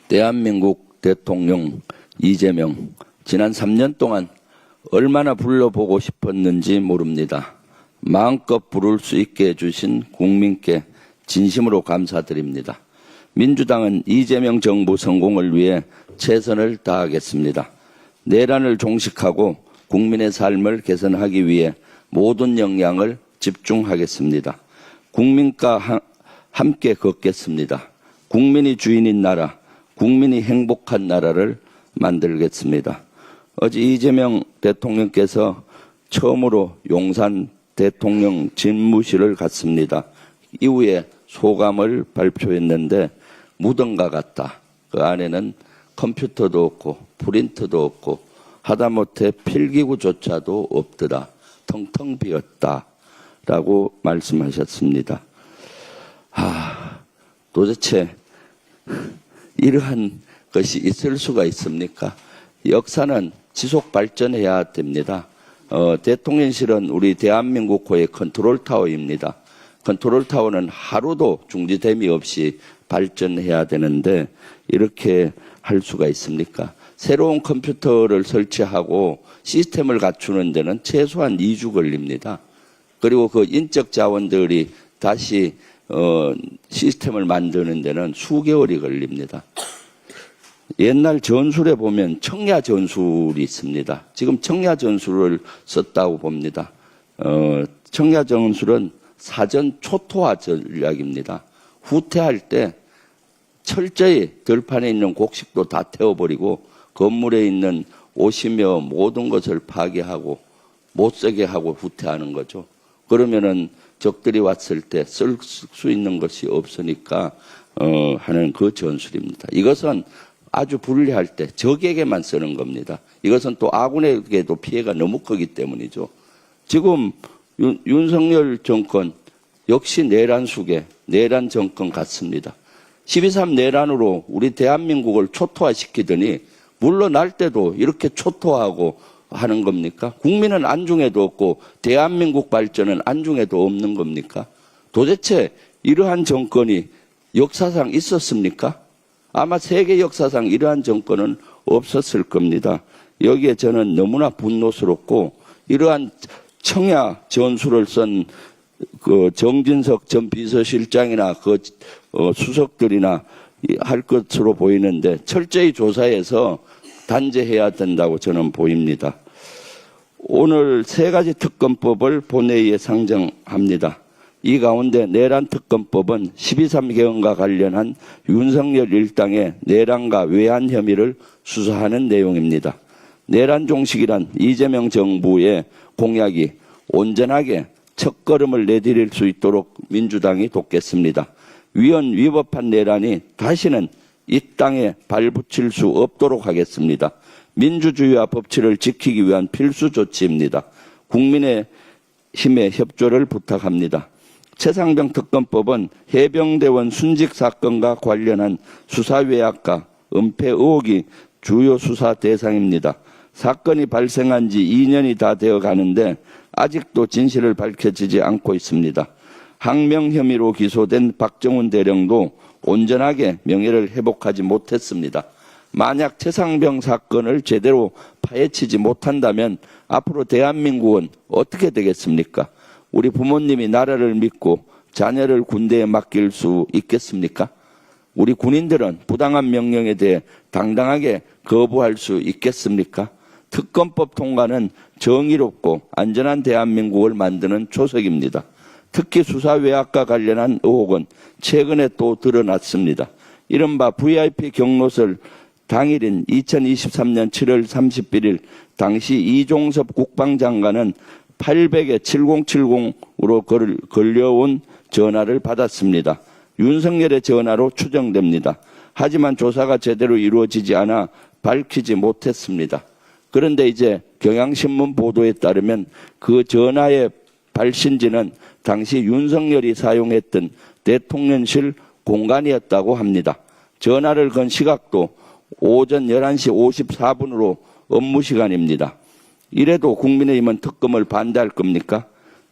대한민국 대통령 이재명, 지난 3년 동안 얼마나 불러보고 싶었는지 모릅니다. 마음껏 부를 수 있게 해주신 국민께 진심으로 감사드립니다. 민주당은 이재명 정부 성공을 위해 최선을 다하겠습니다. 내란을 종식하고 국민의 삶을 개선하기 위해 모든 역량을 집중하겠습니다. 국민과 함께 걷겠습니다. 국민이 주인인 나라, 국민이 행복한 나라를 만들겠습니다. 어제 이재명 대통령께서 처음으로 용산 대통령 집무실을 갔습니다. 이후에 소감을 발표했는데 무덤과 같다. 그 안에는 컴퓨터도 없고 프린터도 없고 하다못해 필기구조차도 없더라. 텅텅 비었다. 라고 말씀하셨습니다. 도대체 이러한 것이 있을 수가 있습니까? 역사는 지속 발전해야 됩니다. 대통령실은 우리 대한민국호의 컨트롤타워입니다. 컨트롤타워는 하루도 중지됨이 없이 발전해야 되는데 이렇게 할 수가 있습니까? 새로운 컴퓨터를 설치하고 시스템을 갖추는 데는 최소한 2주 걸립니다. 그리고 그 인적 자원들이 다시 시스템을 만드는 데는 수개월이 걸립니다. 옛날 전술에 보면 청야 전술이 있습니다. 지금 청야 전술을 썼다고 봅니다. 청야 전술은 사전 초토화 전략입니다. 후퇴할 때 철저히 들판에 있는 곡식도 다 태워버리고 건물에 있는 옷이며 모든 것을 파괴하고 못 쓰게 하고 후퇴하는 거죠. 그러면은 적들이 왔을 때 쓸 수 있는 것이 없으니까 하는 그 전술입니다. 이것은 아주 불리할 때 적에게만 쓰는 겁니다. 이것은 또 아군에게도 피해가 너무 크기 때문이죠. 지금 윤석열 정권 역시 내란 수계, 내란 정권 같습니다. 12.3 내란으로 우리 대한민국을 초토화시키더니 물러날 때도 이렇게 초토화하고 하는 겁니까? 국민은 안중에도 없고 대한민국 발전은 안중에도 없는 겁니까? 도대체 이러한 정권이 역사상 있었습니까? 아마 세계 역사상 이러한 정권은 없었을 겁니다. 여기에 저는 너무나 분노스럽고 이러한 청야 전술을 쓴 그 정진석 전 비서실장이나 그 수석들이나 할 것으로 보이는데 철저히 조사해서 단죄해야 된다고 저는 보입니다. 오늘 3가지 특검법을 본회의에 상정합니다. 이 가운데 내란특검법은 12.3 개헌과 관련한 윤석열 일당의 내란과 외환 혐의를 수사하는 내용입니다. 내란 종식이란 이재명 정부의 공약이 온전하게 첫걸음을 내디딜 수 있도록 민주당이 돕겠습니다. 위헌위법한 내란이 다시는 이 땅에 발붙일 수 없도록 하겠습니다. 민주주의와 법치를 지키기 위한 필수 조치입니다. 국민의 힘의 협조를 부탁합니다. 최상병 특검법은 해병대원 순직 사건과 관련한 수사 외압과 은폐 의혹이 주요 수사 대상입니다. 사건이 발생한 지 2년이 다 되어 가는데 아직도 진실을 밝혀지지 않고 있습니다. 항명 혐의로 기소된 박정훈 대령도 온전하게 명예를 회복하지 못했습니다. 만약 최상병 사건을 제대로 파헤치지 못한다면 앞으로 대한민국은 어떻게 되겠습니까? 우리 부모님이 나라를 믿고 자녀를 군대에 맡길 수 있겠습니까? 우리 군인들은 부당한 명령에 대해 당당하게 거부할 수 있겠습니까? 특검법 통과는 정의롭고 안전한 대한민국을 만드는 초석입니다. 특히 수사 외압과 관련한 의혹은 최근에 또 드러났습니다. 이른바 VIP 경로설 당일인 2023년 7월 31일 당시 이종섭 국방장관은 800에 7070으로 걸려온 전화를 받았습니다. 윤석열의 전화로 추정됩니다. 하지만 조사가 제대로 이루어지지 않아 밝히지 못했습니다. 그런데 이제 경향신문 보도에 따르면 그 전화의 발신지는 당시 윤석열이 사용했던 대통령실 공간이었다고 합니다. 전화를 건 시각도 오전 11시 54분으로 업무 시간입니다. 이래도 국민의힘은 특검을 반대할 겁니까?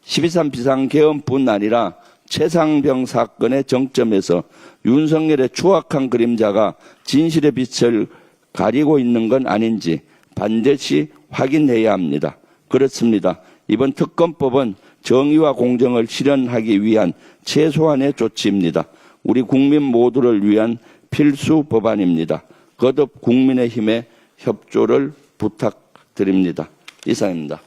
12.3 비상개헌뿐 아니라 최상병 사건의 정점에서 윤석열의 추악한 그림자가 진실의 빛을 가리고 있는 건 아닌지 반드시 확인해야 합니다. 그렇습니다. 이번 특검법은 정의와 공정을 실현하기 위한 최소한의 조치입니다. 우리 국민 모두를 위한 필수 법안입니다. 거듭 국민의힘의 협조를 부탁드립니다. 이상입니다.